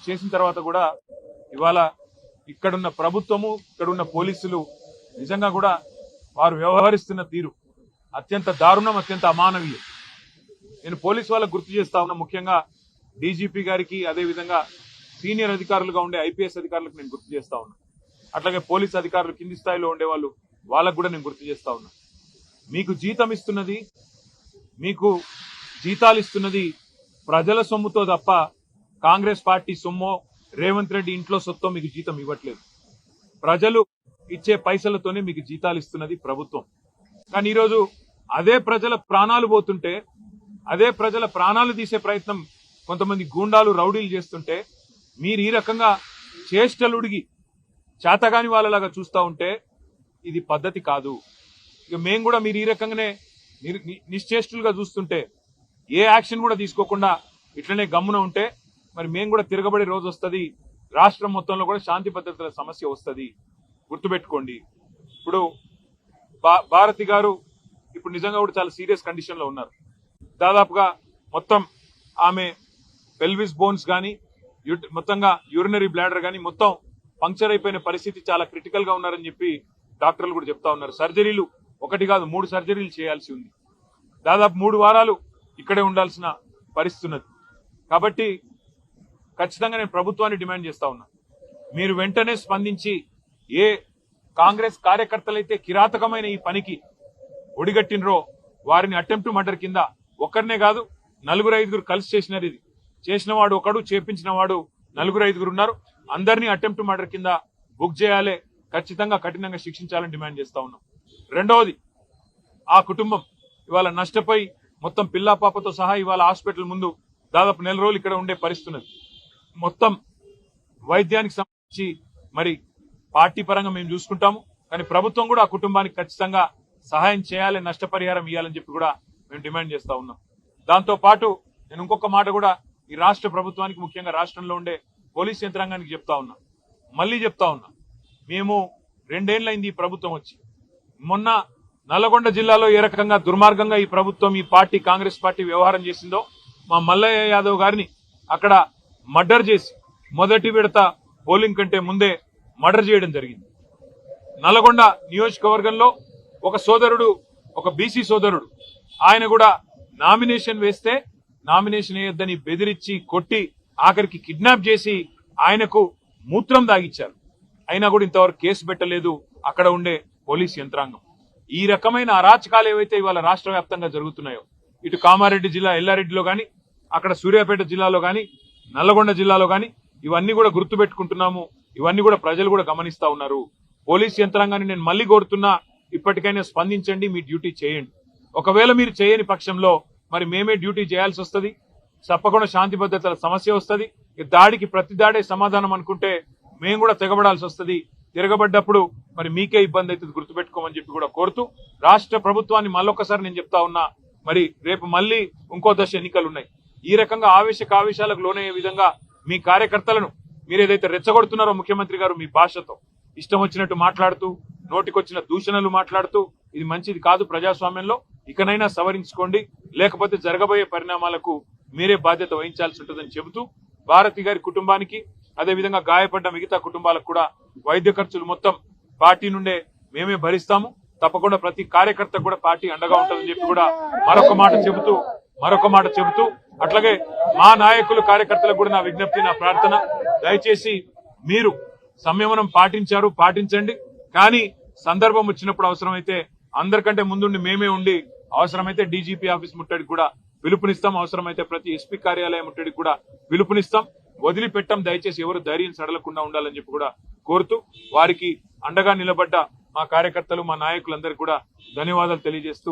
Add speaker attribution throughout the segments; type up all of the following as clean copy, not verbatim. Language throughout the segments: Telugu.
Speaker 1: చేసిన తర్వాత కూడా ఇవాళ ఇక్కడున్న ప్రభుత్వము ఇక్కడున్న పోలీసులు నిజంగా కూడా వారు వ్యవహరిస్తున్న తీరు అత్యంత దారుణం, అత్యంత అమానవీయం. నేను పోలీసు వాళ్ళకు గుర్తు చేస్తా ఉన్నా, ముఖ్యంగా డీజీపీ గారికి, అదేవిధంగా సీనియర్ అధికారులుగా ఉండే ఐపీఎస్ అధికారులకు నేను గుర్తు చేస్తా ఉన్నా. అట్లాగే పోలీసు అధికారులు కింది స్థాయిలో ఉండేవాళ్ళు, వాళ్ళకు కూడా నేను గుర్తు చేస్తా ఉన్నా. మీకు జీతం ఇస్తున్నది, మీకు జీతాలు ఇస్తున్నది ప్రజల సొమ్ముతో తప్ప కాంగ్రెస్ పార్టీ సొమ్మో రేవంత్ రెడ్డి ఇంట్లో సొత్తో మీకు జీతం ఇవ్వట్లేదు. ప్రజలు ఇచ్చే పైసలతోనే మీకు జీతాలు ఇస్తున్నది ప్రభుత్వం. కానీ ఈరోజు అదే ప్రజల ప్రాణాలు పోతుంటే, అదే ప్రజల ప్రాణాలు తీసే ప్రయత్నం కొంతమంది గూండాలు రౌడీలు చేస్తుంటే మీరు ఈ రకంగా చేష్టలుడిగి చేతగాని వాళ్ళలాగా చూస్తూ ఉంటే ఇది పద్ధతి కాదు. ఇక మేము కూడా మీరు ఈ రకంగానే నిశ్చేష్టులుగా చూస్తుంటే, ఏ యాక్షన్ కూడా తీసుకోకుండా ఇట్లనే గమ్మున ఉంటే మరి మేము కూడా తిరగబడే రోజు వస్తుంది. రాష్ట్రం మొత్తంలో కూడా శాంతి భద్రతల సమస్య వస్తుంది. గుర్తుపెట్టుకోండి. ఇప్పుడు భారతి గారు ఇప్పుడు నిజంగా కూడా చాలా సీరియస్ కండిషన్ లో ఉన్నారు. దాదాపుగా మొత్తం ఆమె పెల్విస్ బోన్స్ కానీ మొత్తంగా యూరినరీ బ్లాడర్ కానీ మొత్తం పంక్చర్ అయిపోయిన పరిస్థితి, చాలా క్రిటికల్ గా ఉన్నారని చెప్పి డాక్టర్లు కూడా చెప్తా ఉన్నారు. సర్జరీలు ఒకటి కాదు 3 సర్జరీలు చేయాల్సి ఉంది. దాదాపు 3 వారాలు ఇక్కడే ఉండాల్సిన పరిస్థితి ఉన్నది. కాబట్టి ఖచ్చితంగా నేను ప్రభుత్వాన్ని డిమాండ్ చేస్తా ఉన్నా, మీరు వెంటనే స్పందించి ఏ కాంగ్రెస్ కార్యకర్తలైతే కిరాతకమైన ఈ పనికి ఒడిగట్టినరో వారిని అటెంప్ట్ మర్డర్ కింద ఒక్కరినే కాదు 4-5 కలిసి చేసినారు. ఇది చేసిన వాడు ఒకడు, చేపించిన వాడు 4-5 ఉన్నారు. అందరినీ అటెంప్ట్ మర్డర్ కింద బుక్ చేయాలి, ఖచ్చితంగా కఠినంగా శిక్షించాలని డిమాండ్ చేస్తా ఉన్నాం. రెండవది, ఆ కుటుంబం ఇవాళ నష్టపోయి మొత్తం పిల్లా పాపతో సహా ఇవాళ హాస్పిటల్ ముందు దాదాపు 4 రోజులు ఇక్కడ ఉండే పరిస్థితి. మొత్తం వైద్యానికి సంబంధించి మరి పార్టీ పరంగా మేము చూసుకుంటాము, కానీ ప్రభుత్వం కూడా ఆ కుటుంబానికి ఖచ్చితంగా సహాయం చేయాలి, నష్టపరిహారం ఇవ్వాలని చెప్పి కూడా మేము డిమాండ్ చేస్తా ఉన్నాం. దాంతో పాటు నేను ఇంకొక మాట కూడా ఈ రాష్ట్ర ప్రభుత్వానికి, ముఖ్యంగా రాష్ట్రంలో ఉండే పోలీస్ యంత్రాంగానికి చెప్తా ఉన్నా, మళ్ళీ చెప్తా ఉన్నా. మేము 2 ఏళ్లైంది ఈ ప్రభుత్వం వచ్చి. మొన్న నల్లగొండ జిల్లాలో ఏ రకంగా దుర్మార్గంగా ఈ ప్రభుత్వం, ఈ పార్టీ, కాంగ్రెస్ పార్టీ వ్యవహారం చేసిందో, మా మల్లయ్య యాదవ్ గారిని అక్కడ మర్డర్ చేసి మొదటి విడత పోలింగ్ కంటే ముందే మర్డర్ చేయడం జరిగింది. నల్లగొండ నియోజకవర్గంలో ఒక సోదరుడు, ఒక బీసీ సోదరుడు, ఆయన కూడా నామినేషన్ వేస్తే నామినేషన్ వేయొద్దని బెదిరించి కొట్టి ఆఖరికి కిడ్నాప్ చేసి ఆయనకు మూత్రం దాగిచ్చారు. అయినా కూడా ఇంతవరకు కేసు పెట్టలేదు అక్కడ ఉండే పోలీస్ యంత్రాంగం. ఈ రకమైన అరాచకాలు ఏవైతే ఇవాళ రాష్ట్ర వ్యాప్తంగా జరుగుతున్నాయో, ఇటు కామారెడ్డి జిల్లా ఎల్లారెడ్డిలో గాని, అక్కడ సూర్యాపేట జిల్లాలో గాని, నల్లగొండ జిల్లాలో గాని, ఇవన్నీ కూడా గుర్తుపెట్టుకుంటున్నాము. ఇవన్నీ కూడా ప్రజలు కూడా గమనిస్తా ఉన్నారు. పోలీస్ యంత్రాంగాన్ని నేను మళ్ళీ కోరుతున్నా, ఇప్పటికైనా స్పందించండి, మీ డ్యూటీ చేయండి. ఒకవేళ మీరు చేయని పక్షంలో మరి మేమే డ్యూటీ చేయాల్సి వస్తుంది. తప్పకుండా శాంతి భద్రతల సమస్య వస్తుంది. దాడికి ప్రతి దాడే సమాధానం అనుకుంటే మేము కూడా తెగబడాల్సి వస్తుంది. తిరగబడ్డప్పుడు మరి మీకే ఇబ్బంది అవుతుంది, గుర్తుపెట్టుకోమని చెప్పి కూడా కోరుతూ, రాష్ట్ర ప్రభుత్వాన్ని మళ్ళొక్కసారి నేను చెప్తా ఉన్నా, మరి రేపు మళ్ళీ ఇంకో దశ ఎన్నికలు ఉన్నాయి. ఈ రకంగా ఆవేశాలకు లోనయ్యే విధంగా మీ కార్యకర్తలను మీరు ఏదైతే రెచ్చగొడుతున్నారో ముఖ్యమంత్రి గారు మీ భాషతో ఇష్టం వచ్చినట్టు మాట్లాడుతూ, నోటికొచ్చిన దూషణలు మాట్లాడుతూ, ఇది మంచిది కాదు ప్రజాస్వామ్యంలో. ఇకనైనా సవరించుకోండి, లేకపోతే జరగబోయే పరిణామాలకు మీరే బాధ్యత వహించాల్సి ఉంటుందని చెబుతూ, భారతి గారి కుటుంబానికి, అదేవిధంగా గాయపడ్డ మిగతా కుటుంబాలకు కూడా వైద్య ఖర్చులు మొత్తం పార్టీ నుండే మేమే భరిస్తాము. తప్పకుండా ప్రతి కార్యకర్త కూడా పార్టీ అండగా ఉంటుందని చెప్పి కూడా మరొక మాట చెబుతూ అట్లాగే మా నాయకులు, కార్యకర్తలకు కూడా నా విజ్ఞప్తి, నా ప్రార్థన, దయచేసి మీరు సంయమనం పాటించండి. కానీ సందర్భం వచ్చినప్పుడు అవసరమైతే అందరికంటే ముందుండి మేమే ఉండి, అవసరమైతే డీజీపీ ఆఫీస్ ముట్టడికి కూడా పిలుపునిస్తాం, అవసరమైతే ప్రతి ఎస్పీ కార్యాలయం ముట్టడికి కూడా పిలుపునిస్తాం. వదిలిపెట్టం. దయచేసి ఎవరు ధైర్యం సడలకుండా ఉండాలని చెప్పి కూడా కోరుతూ, వారికి అండగా నిలబడ్డ మా కార్యకర్తలు, మా నాయకులందరికీ కూడా ధన్యవాదాలు తెలియజేస్తూ,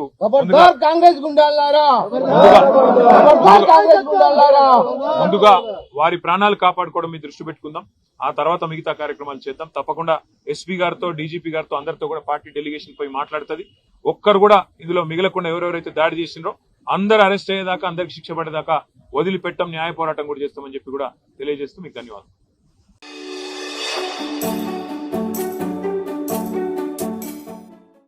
Speaker 1: ముందుగా వారి ప్రాణాలు కాపాడుకోవడం మీ దృష్టి పెట్టుకుందాం. ఆ తర్వాత మిగతా కార్యక్రమాలు చేద్దాం. తప్పకుండా ఎస్పీ గారితో, డీజీపీ గారితో, అందరితో కూడా పార్టీ డెలిగేషన్ పోయి మాట్లాడుతుంది. ఒక్కరు కూడా ఇందులో మిగలకుండా ఎవరెవరైతే దాడి చేసినారో అందరు అరెస్ట్ అయ్యేదాకా, అందరికి శిక్ష పడేదాకా వదిలిపెట్టం, న్యాయ పోరాటం కూడా చేస్తామని చెప్పి కూడా తెలియజేస్తూ మీకు ధన్యవాదాలు.